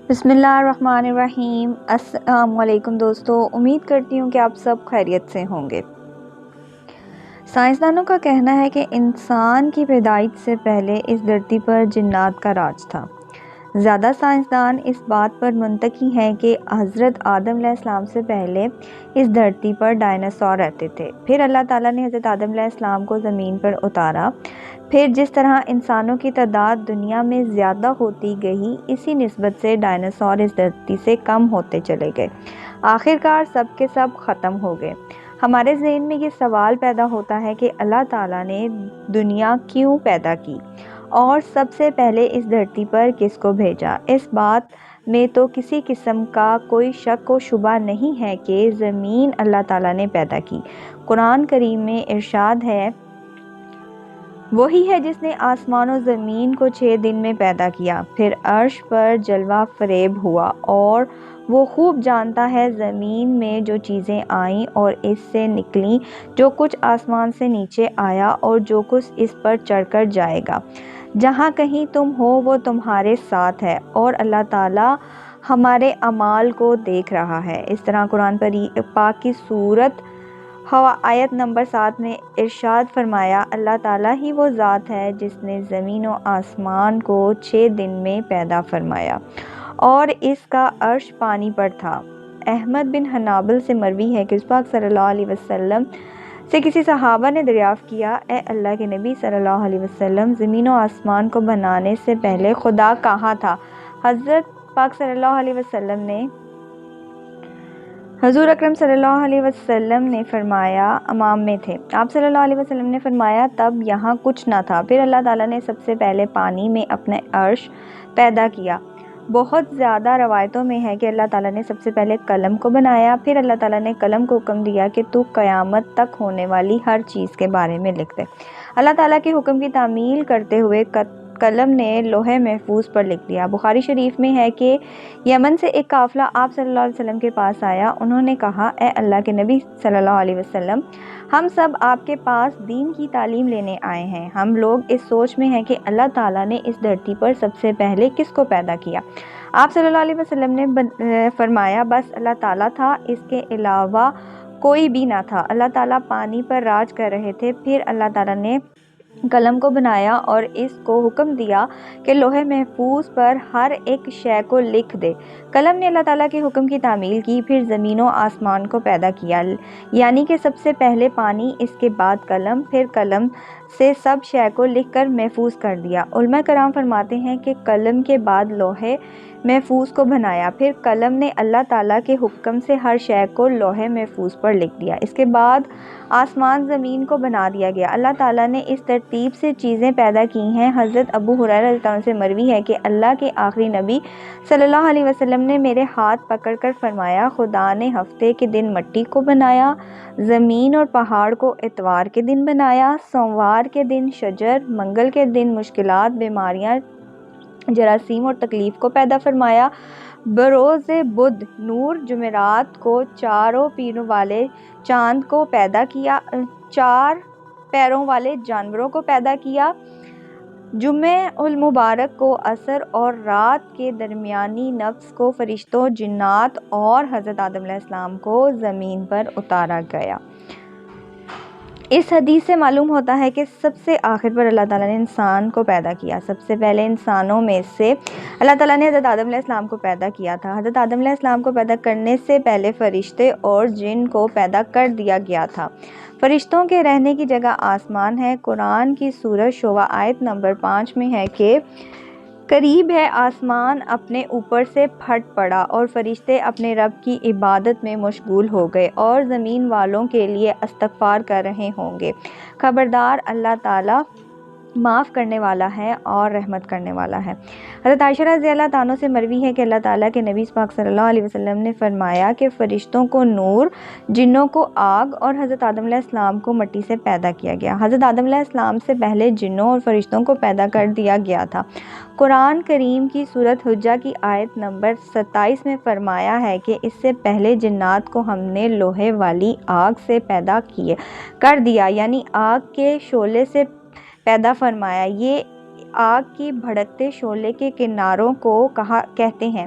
بسم اللہ الرحمن الرحیم۔ السلام علیکم دوستو، امید کرتی ہوں کہ آپ سب خیریت سے ہوں گے۔ سائنسدانوں کا کہنا ہے کہ انسان کی پیدائش سے پہلے اس دھرتی پر جنات کا راج تھا۔ زیادہ سائنسدان اس بات پر منطقی ہیں کہ حضرت آدم علیہ السلام سے پہلے اس دھرتی پر ڈائناسور رہتے تھے، پھر اللہ تعالیٰ نے حضرت آدم علیہ السلام کو زمین پر اتارا، پھر جس طرح انسانوں کی تعداد دنیا میں زیادہ ہوتی گئی، اسی نسبت سے ڈائناسور اس دھرتی سے کم ہوتے چلے گئے، آخرکار سب کے سب ختم ہو گئے۔ ہمارے ذہن میں یہ سوال پیدا ہوتا ہے کہ اللہ تعالیٰ نے دنیا کیوں پیدا کی اور سب سے پہلے اس دھرتی پر کس کو بھیجا؟ اس بات میں تو کسی قسم کا کوئی شک و شبہ نہیں ہے کہ زمین اللہ تعالیٰ نے پیدا کی۔ قرآن کریم میں ارشاد ہے، وہی ہے جس نے آسمان و زمین کو 6 دن میں پیدا کیا، پھر عرش پر جلوہ فریب ہوا، اور وہ خوب جانتا ہے زمین میں جو چیزیں آئیں اور اس سے نکلیں، جو کچھ آسمان سے نیچے آیا اور جو کچھ اس پر چڑھ کر جائے گا۔ جہاں کہیں تم ہو وہ تمہارے ساتھ ہے، اور اللہ تعالیٰ ہمارے اعمال کو دیکھ رہا ہے۔ اس طرح قرآن پاک کی سورۃ ہوا آیت نمبر 7 میں ارشاد فرمایا، اللہ تعالیٰ ہی وہ ذات ہے جس نے زمین و آسمان کو 6 دن میں پیدا فرمایا، اور اس کا عرش پانی پر تھا۔ احمد بن حنبل سے مروی ہے کہ رسول پاک صلی اللہ علیہ وسلم سے کسی صحابہ نے دریافت کیا، اے اللہ کے نبی صلی اللہ علیہ وسلم، زمین و آسمان کو بنانے سے پہلے خدا کہاں تھا؟ حضرت پاک صلی اللہ علیہ وسلم نے حضور اکرم صلی اللہ علیہ وسلم نے فرمایا، امام میں تھے۔ آپ صلی اللہ علیہ وسلم نے فرمایا، تب یہاں کچھ نہ تھا، پھر اللہ تعالیٰ نے سب سے پہلے پانی میں اپنے عرش پیدا کیا۔ بہت زیادہ روایتوں میں ہے کہ اللہ تعالیٰ نے سب سے پہلے قلم کو بنایا، پھر اللہ تعالیٰ نے قلم کو حکم دیا کہ تو قیامت تک ہونے والی ہر چیز کے بارے میں لکھ دے۔ اللہ تعالیٰ کے حکم کی تعمیل کرتے ہوئے قلم نے لوح محفوظ پر لکھ دیا۔ بخاری شریف میں ہے کہ یمن سے ایک قافلہ آپ صلی اللہ علیہ وسلم کے پاس آیا، انہوں نے کہا، اے اللہ کے نبی صلی اللہ علیہ وسلم، ہم سب آپ کے پاس دین کی تعلیم لینے آئے ہیں۔ ہم لوگ اس سوچ میں ہیں کہ اللہ تعالیٰ نے اس دھرتی پر سب سے پہلے کس کو پیدا کیا؟ آپ صلی اللہ علیہ وسلم نے فرمایا، بس اللہ تعالیٰ تھا، اس کے علاوہ کوئی بھی نہ تھا۔ اللہ تعالیٰ پانی پر راج کر رہے تھے، پھر اللہ تعالیٰ نے قلم کو بنایا اور اس کو حکم دیا کہ لوح محفوظ پر ہر ایک شے کو لکھ دے۔ قلم نے اللہ تعالیٰ کے حکم کی تعمیل کی، پھر زمین و آسمان کو پیدا کیا، یعنی کہ سب سے پہلے پانی، اس کے بعد قلم، پھر قلم سے سب شے کو لکھ کر محفوظ کر دیا۔ علماء کرام فرماتے ہیں کہ قلم کے بعد لوح محفوظ کو بنایا، پھر قلم نے اللہ تعالیٰ کے حکم سے ہر شے کو لوح محفوظ پر لکھ دیا، اس کے بعد آسمان زمین کو بنا دیا گیا۔ اللہ تعالیٰ نے اس ترتیب سے چیزیں پیدا کی ہیں۔ حضرت ابو ہریرہ رضی اللہ عنہ سے مروی ہے کہ اللہ کے آخری نبی صلی اللہ علیہ وسلم نے میرے ہاتھ پکڑ کر فرمایا، خدا نے ہفتے کے دن مٹی کو بنایا، زمین اور پہاڑ کو اتوار کے دن بنایا، سوموار کے دن شجر، منگل کے دن مشکلات، بیماریاں، جراثیم اور تکلیف کو پیدا فرمایا، بروز بدھ نور، جمعرات کو چاروں پیروں والے چاند کو پیدا کیا، 4 پیروں والے جانوروں کو پیدا کیا، جمعہ المبارک کو عصر اور رات کے درمیانی نفس کو فرشتوں، جنات اور حضرت آدم علیہ السلام کو زمین پر اتارا گیا۔ اس حدیث سے معلوم ہوتا ہے کہ سب سے آخر پر اللہ تعالیٰ نے انسان کو پیدا کیا۔ سب سے پہلے انسانوں میں سے اللہ تعالیٰ نے حضرت آدم علیہ السلام کو پیدا کیا تھا۔ حضرت آدم علیہ السلام کو پیدا کرنے سے پہلے فرشتے اور جن کو پیدا کر دیا گیا تھا۔ فرشتوں کے رہنے کی جگہ آسمان ہے۔ قرآن کی سورۃ شعراء آیت نمبر 5 میں ہے کہ قریب ہے آسمان اپنے اوپر سے پھٹ پڑا اور فرشتے اپنے رب کی عبادت میں مشغول ہو گئے اور زمین والوں کے لیے استغفار کر رہے ہوں گے۔ خبردار، اللہ تعالیٰ معاف کرنے والا ہے اور رحمت کرنے والا ہے۔ حضرت عائشہ رضی اللہ عنہا سے مروی ہے کہ اللہ تعالیٰ کے نبی پاک صلی اللہ علیہ وسلم نے فرمایا کہ فرشتوں کو نور، جنوں کو آگ اور حضرت آدم علیہ السلام کو مٹی سے پیدا کیا گیا۔ حضرت آدم علیہ السلام سے پہلے جنوں اور فرشتوں کو پیدا کر دیا گیا تھا۔ قرآن کریم کی سورۃ حجہ کی آیت نمبر 27 میں فرمایا ہے کہ اس سے پہلے جنات کو ہم نے لوہے والی آگ سے پیدا کر دیا، یعنی آگ کے شعلے سے پیدا فرمایا۔ یہ آگ کی بھڑکتے شعلے کے کناروں کو کہتے ہیں۔